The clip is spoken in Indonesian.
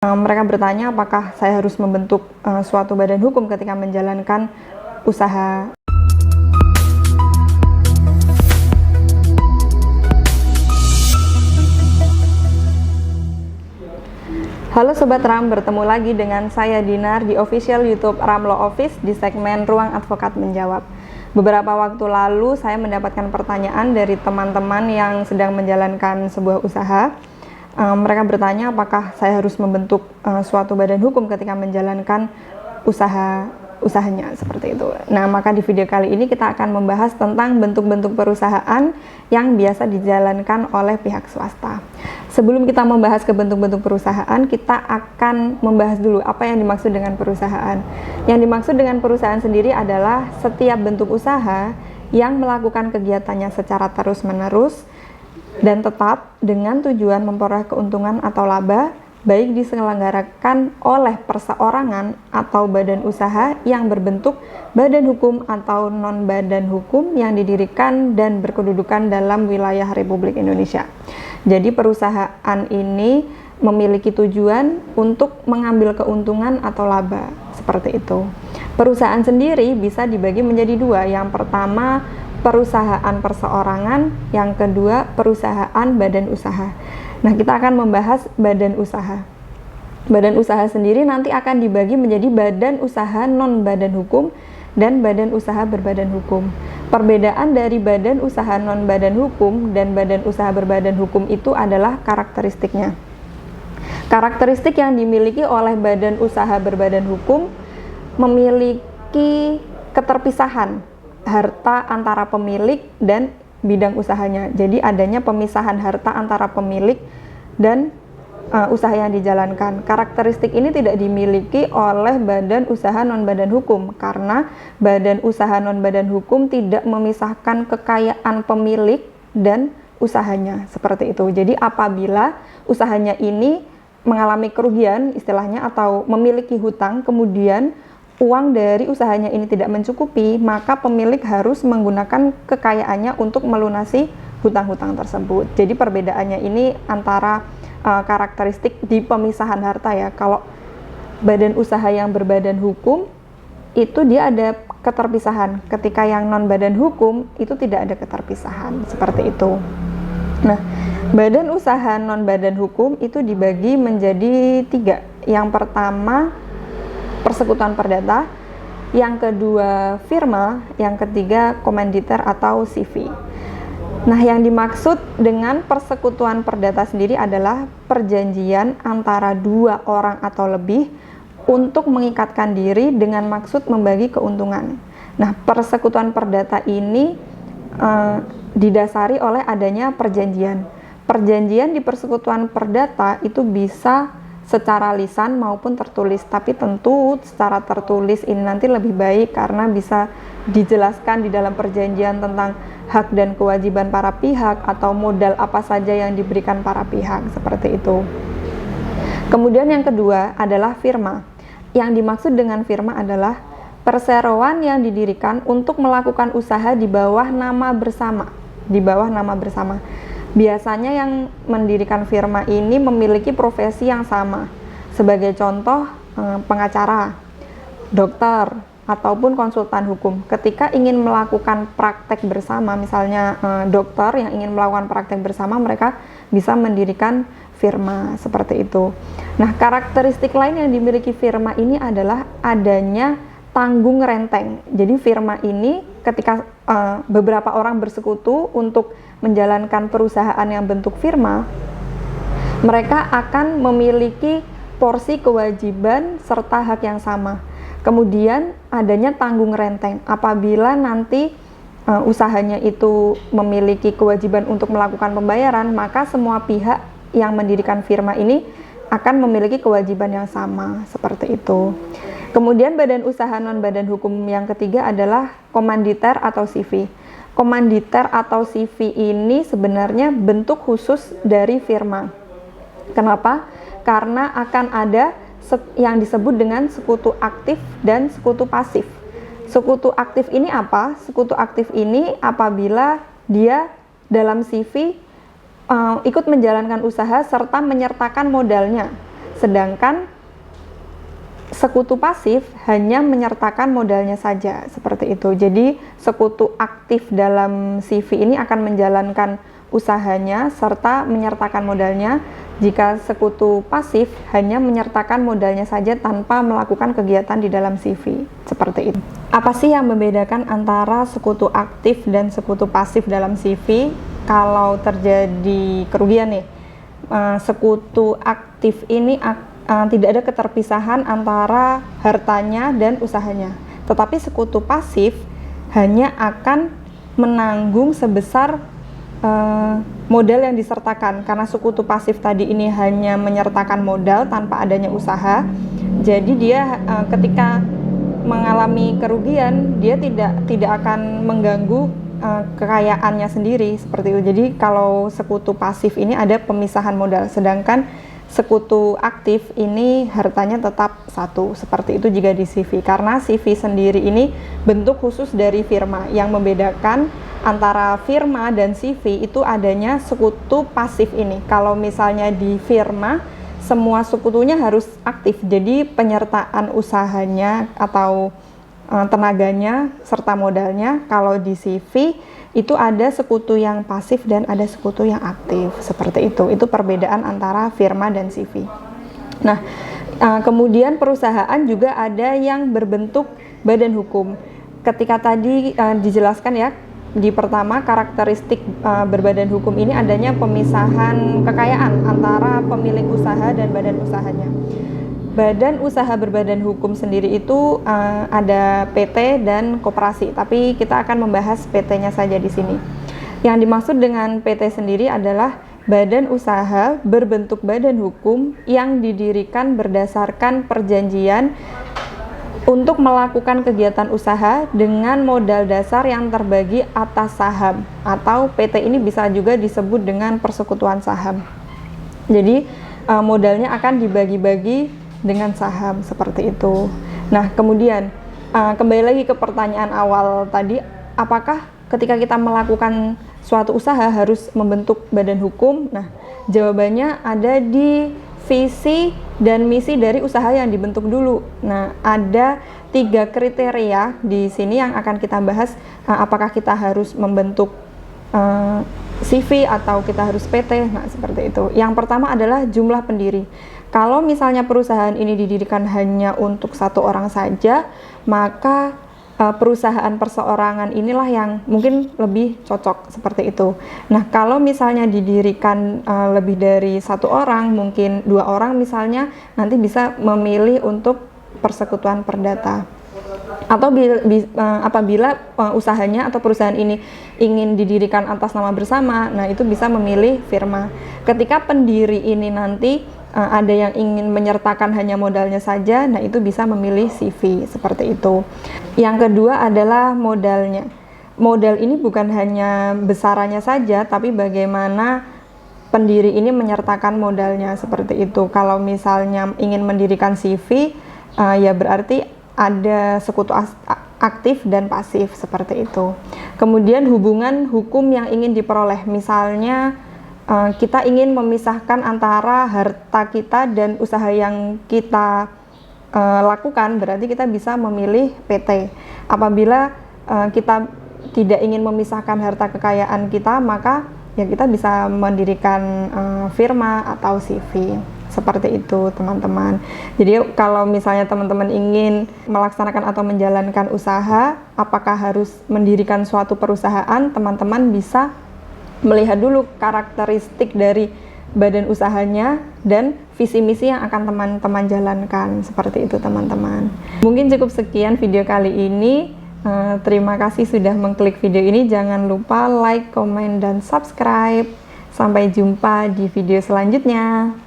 Mereka bertanya apakah saya harus membentuk suatu badan hukum ketika menjalankan usaha. Halo Sobat RAM, bertemu lagi dengan saya Dinar di official YouTube RAM Law Office di segmen Ruang Advokat Menjawab. Beberapa waktu lalu saya mendapatkan pertanyaan dari teman-teman yang sedang menjalankan sebuah usaha. Mereka bertanya apakah saya harus membentuk suatu badan hukum ketika menjalankan usahanya seperti itu. Nah, maka di video kali ini kita akan membahas tentang bentuk-bentuk perusahaan yang biasa dijalankan oleh pihak swasta. Sebelum kita membahas ke bentuk-bentuk perusahaan, kita akan membahas dulu apa yang dimaksud dengan perusahaan. Yang dimaksud dengan perusahaan sendiri adalah setiap bentuk usaha yang melakukan kegiatannya secara terus-menerus dan tetap dengan tujuan memperoleh keuntungan atau laba, baik diselenggarakan oleh perseorangan atau badan usaha yang berbentuk badan hukum atau non-badan hukum yang didirikan dan berkedudukan dalam wilayah Republik Indonesia. Jadi perusahaan ini memiliki tujuan untuk mengambil keuntungan atau laba, seperti itu. Perusahaan sendiri bisa dibagi menjadi dua. Yang pertama, perusahaan perseorangan, yang kedua perusahaan badan usaha. Nah, kita akan membahas badan usaha. Badan usaha sendiri nanti akan dibagi menjadi badan usaha non-badan hukum dan badan usaha berbadan hukum. Perbedaan dari badan usaha non-badan hukum dan badan usaha berbadan hukum itu adalah karakteristiknya. Karakteristik yang dimiliki oleh badan usaha berbadan hukum memiliki keterpisahan harta antara pemilik dan bidang usahanya. Jadi adanya pemisahan harta antara pemilik dan usaha yang dijalankan. Karakteristik ini tidak dimiliki oleh badan usaha non-badan hukum karena badan usaha non-badan hukum tidak memisahkan kekayaan pemilik dan usahanya, seperti itu. Jadi apabila usahanya ini mengalami kerugian istilahnya atau memiliki hutang, kemudian uang dari usahanya ini tidak mencukupi, maka pemilik harus menggunakan kekayaannya untuk melunasi hutang-hutang tersebut. Jadi perbedaannya ini antara karakteristik di pemisahan harta ya. Kalau badan usaha yang berbadan hukum itu dia ada keterpisahan. Ketika yang non badan hukum itu tidak ada keterpisahan, seperti itu. Nah, badan usaha non badan hukum itu dibagi menjadi 3. Yang pertama persekutuan perdata, yang kedua firma, yang ketiga komanditer atau CV. Nah, yang dimaksud dengan persekutuan perdata sendiri adalah perjanjian antara 2 orang atau lebih untuk mengikatkan diri dengan maksud membagi keuntungan. Nah, persekutuan perdata ini didasari oleh adanya perjanjian. Perjanjian di persekutuan perdata itu bisa secara lisan maupun tertulis, tapi tentu secara tertulis ini nanti lebih baik karena bisa dijelaskan di dalam perjanjian tentang hak dan kewajiban para pihak atau modal apa saja yang diberikan para pihak, seperti itu. Kemudian yang kedua adalah firma. Yang dimaksud dengan firma adalah perseroan yang didirikan untuk melakukan usaha di bawah nama bersama. Biasanya yang mendirikan firma ini memiliki profesi yang sama. Sebagai contoh, pengacara, dokter, ataupun konsultan hukum. Ketika ingin melakukan praktek bersama, misalnya dokter yang ingin melakukan praktek bersama, mereka bisa mendirikan firma, seperti itu. Nah, karakteristik lain yang dimiliki firma ini adalah adanya tanggung renteng. Jadi firma ini ketika beberapa orang bersekutu untuk menjalankan perusahaan yang bentuk firma, mereka akan memiliki porsi kewajiban serta hak yang sama. Kemudian adanya tanggung renteng. Apabila nanti usahanya itu memiliki kewajiban untuk melakukan pembayaran, maka semua pihak yang mendirikan firma ini akan memiliki kewajiban yang sama, seperti itu. Kemudian badan usaha non-badan hukum yang ketiga adalah komanditer atau CV. Komanditer atau CV ini sebenarnya bentuk khusus dari firma. Kenapa? Karena akan ada yang disebut dengan sekutu aktif dan sekutu pasif. Sekutu aktif ini apa? Sekutu aktif ini apabila dia dalam CV ikut menjalankan usaha serta menyertakan modalnya. Sedangkan sekutu pasif hanya menyertakan modalnya saja, seperti itu. Jadi sekutu aktif dalam CV ini akan menjalankan usahanya serta menyertakan modalnya, jika sekutu pasif hanya menyertakan modalnya saja tanpa melakukan kegiatan di dalam CV, seperti itu. Apa sih yang membedakan antara sekutu aktif dan sekutu pasif dalam CV? Kalau terjadi kerugian nih, sekutu aktif ini tidak ada keterpisahan antara hartanya dan usahanya. Tetapi sekutu pasif hanya akan menanggung sebesar modal yang disertakan. Karena sekutu pasif tadi ini hanya menyertakan modal tanpa adanya usaha, jadi dia ketika mengalami kerugian, dia tidak akan mengganggu kekayaannya sendiri, seperti itu. Jadi kalau sekutu pasif ini ada pemisahan modal, sedangkan sekutu aktif ini hartanya tetap satu, seperti itu juga di CV. Karena CV sendiri ini bentuk khusus dari firma. Yang membedakan antara firma dan CV itu adanya sekutu pasif ini. Kalau misalnya di firma, semua sekutunya harus aktif, jadi penyertaan usahanya atau tenaganya serta modalnya. Kalau di CV itu ada sekutu yang pasif dan ada sekutu yang aktif, seperti itu. Itu perbedaan antara firma dan CV. Nah, kemudian perusahaan juga ada yang berbentuk badan hukum. Ketika tadi dijelaskan ya, di pertama karakteristik berbadan hukum ini adanya pemisahan kekayaan antara pemilik usaha dan badan usahanya. Badan usaha berbadan hukum sendiri itu ada PT dan koperasi, tapi kita akan membahas PT-nya saja di sini. Yang dimaksud dengan PT sendiri adalah badan usaha berbentuk badan hukum yang didirikan berdasarkan perjanjian untuk melakukan kegiatan usaha dengan modal dasar yang terbagi atas saham, atau PT ini bisa juga disebut dengan persekutuan saham. Jadi modalnya akan dibagi-bagi dengan saham, seperti itu. Nah, kemudian kembali lagi ke pertanyaan awal tadi, apakah ketika kita melakukan suatu usaha harus membentuk badan hukum? Nah, jawabannya ada di visi dan misi dari usaha yang dibentuk dulu. Nah, ada 3 kriteria di sini yang akan kita bahas, apakah kita harus membentuk CV atau kita harus PT. Nah, seperti itu. Yang pertama adalah jumlah pendiri. Kalau misalnya perusahaan ini didirikan hanya untuk 1 orang saja, maka perusahaan perseorangan inilah yang mungkin lebih cocok, seperti itu. Nah, kalau misalnya didirikan lebih dari 1 orang, mungkin 2 orang misalnya, nanti bisa memilih untuk persekutuan perdata. Atau apabila usahanya atau perusahaan ini ingin didirikan atas nama bersama, nah itu bisa memilih firma. Ketika pendiri ini nanti ada yang ingin menyertakan hanya modalnya saja, nah itu bisa memilih CV, seperti itu. Yang kedua adalah modalnya. Modal ini bukan hanya besarannya saja, tapi bagaimana pendiri ini menyertakan modalnya, seperti itu. Kalau misalnya ingin mendirikan CV, ya berarti ada sekutu aktif dan pasif, seperti itu. Kemudian hubungan hukum yang ingin diperoleh, misalnya kita ingin memisahkan antara harta kita dan usaha yang kita lakukan, berarti kita bisa memilih PT. Apabila kita tidak ingin memisahkan harta kekayaan kita, maka ya kita bisa mendirikan firma atau CV. Seperti itu, teman-teman. Jadi kalau misalnya teman-teman ingin melaksanakan atau menjalankan usaha, apakah harus mendirikan suatu perusahaan, teman-teman bisa melihat dulu karakteristik dari badan usahanya dan visi misi yang akan teman-teman jalankan, seperti itu, teman-teman. Mungkin cukup sekian video kali ini. Terima kasih sudah mengklik video ini. Jangan lupa like, komen, dan subscribe. Sampai jumpa di video selanjutnya.